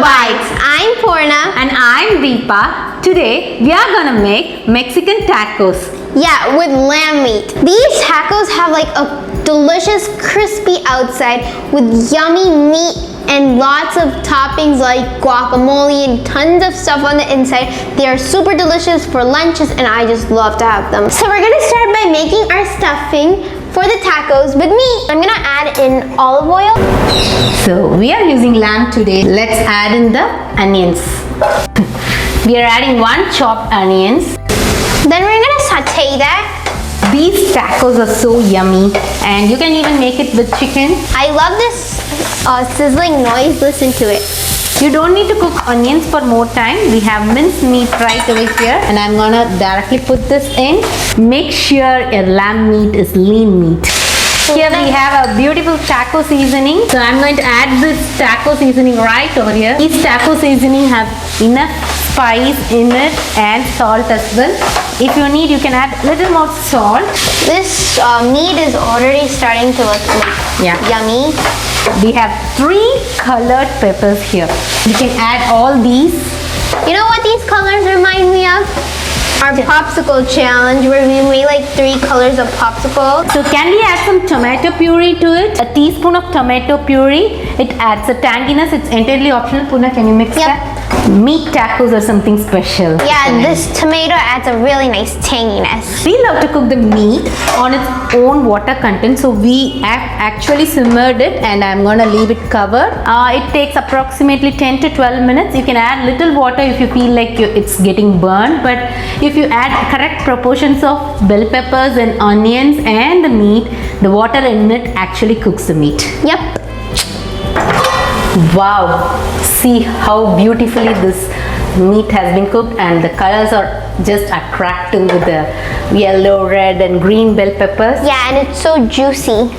MellowBites. I'm Purna. And I'm Deepa. Today we are gonna make Mexican tacos. Yeah, with lamb meat. These tacos have like a delicious crispy outside with yummy meat and lots of toppings like guacamole and tons of stuff on the inside. They are super delicious for lunches and I just love to have them. So we're gonna start by making our stuffing for the tacos with meat. I'm gonna add in olive oil. So we are using lamb today. Let's add in the onions. We are adding 1 chopped onions. Then we're gonna saute that. These tacos are so yummy and you can even make it with chicken. I love this sizzling noise. Listen to it. You don't need to cook onions for more time. We have minced meat right over here and I'm gonna directly put this in. Make sure your lamb meat is lean meat. Here we have a beautiful taco seasoning. So I'm going to add this taco seasoning right over here. These taco seasoning have enough spice in it and salt as well. If you need, you can add a little more salt. This meat is already starting to look yummy. We have 3 colored peppers here. You can add all these. You know what these colors remind me of? Our popsicle challenge where we made like 3 colors of popsicle. So can we add some tomato puree to it? A teaspoon of tomato puree. It adds a tanginess. It's entirely optional. Puna, can you mix that? Meat tacos are something special. Yeah, this tomato adds a really nice tanginess. We love to cook the meat on its own water content. So we actually simmered it and I'm gonna leave it covered. It takes approximately 10 to 12 minutes. You can add little water if you feel like it's getting burned. But if you add correct proportions of bell peppers and onions and the meat, the water in it actually cooks the meat. Yep. Wow, see how beautifully this meat has been cooked and the colors are just attractive with the yellow, red and green bell peppers. Yeah, and it's so juicy.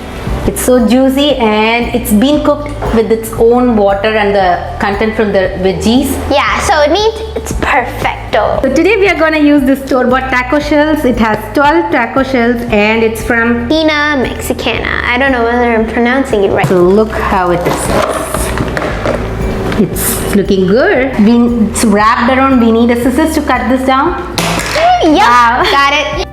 It's so juicy and it's been cooked with its own water and the content from the veggies. Yeah, so it means it's perfecto. So today we are going to use this store-bought taco shells. It has 12 taco shells and it's from Pina Mexicana. I don't know whether I'm pronouncing it right. So look how it is. It's looking good. It's wrapped around. We need a scissors to cut this down. Yep, Wow. got it.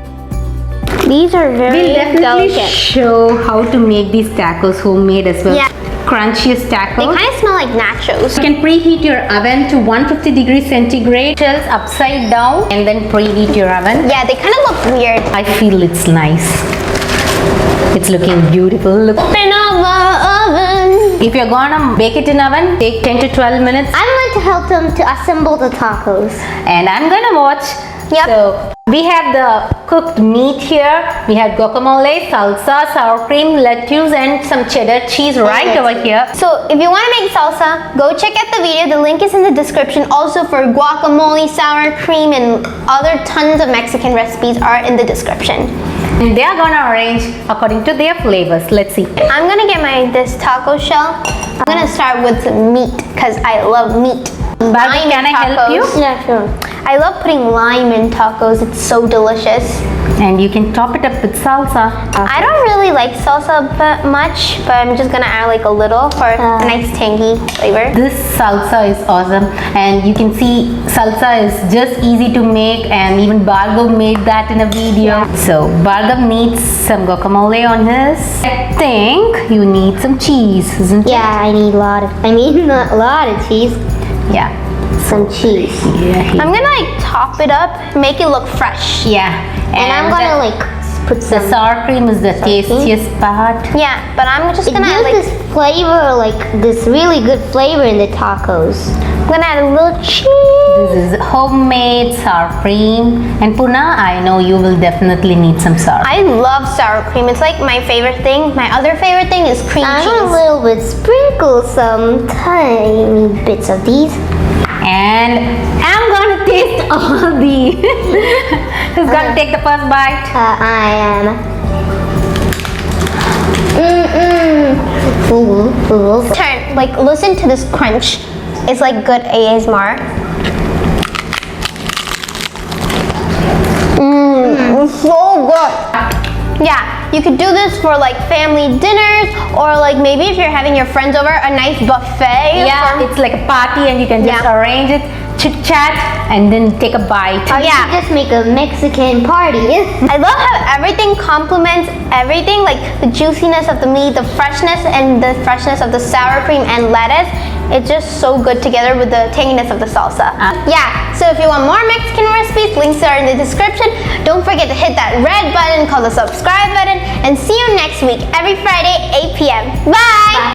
These are very We'll definitely delicate. show how to make these tacos homemade as well. Yeah. Crunchiest tacos. They kind of smell like nachos. You can preheat your oven to 150 degrees centigrade. Shells upside down and then preheat your oven. Yeah, they kind of look weird. I feel it's nice. It's looking beautiful. Look. Open up the oven. If you're gonna bake it in oven, take 10 to 12 minutes. I'm going to help them to assemble the tacos. And I'm gonna watch. Yep. So we have the cooked meat here. We have guacamole, salsa, sour cream, lettuce and some cheddar cheese right over here. So if you want to make salsa, go check out the video. The link is in the description. Also for guacamole, sour cream and other tons of Mexican recipes are in the description. And they are gonna arrange according to their flavors. Let's see. I'm gonna get this taco shell. I'm gonna start with some meat because I love meat. Barbie, can I help you? Yeah, sure. I love putting lime in tacos. It's so delicious. And you can top it up with salsa. I don't really like salsa much, but I'm just gonna add like a little for a nice tangy flavor. This salsa is awesome and you can see salsa is just easy to make and even Bhargav made that in a video. So Bhargav needs some guacamole on his. I think you need some cheese, isn't it? Yeah, I need a lot of cheese. Yeah. Some cheese. Yeah. I'm gonna like top it up, make it look fresh. Yeah. And I'm gonna like put the some. sour cream is the tastiest part. Yeah, but I'm just It gonna add gives like this flavor, like this really good flavor in the tacos. I'm gonna add a little cheese. This is homemade sour cream. And Puna, I know you will definitely need some sour. I love sour cream. It's like my favorite thing. My other favorite thing is cream I'm cheese. gonna a little bit sprinkle some tiny bits of these. And I'm gonna taste all these. Who's gonna take the first bite? I am. Turn, like listen to this crunch. It's like good ASMR. It's so good. Yeah. you could do this for like family dinners, or like maybe if you're having your friends over, a nice buffet. Yeah, it's like a party and you can just arrange it, chit chat, and then take a bite. Or you could just make a Mexican party. I love how everything complements everything, like the juiciness of the meat, the freshness, and the freshness of the sour cream and lettuce. It's just so good together with the tanginess of the salsa. Yeah, so if you want more Mexican recipes, links are in the description. Don't forget to hit that red button called the subscribe button, and see you next week, every Friday, 8 p.m. Bye!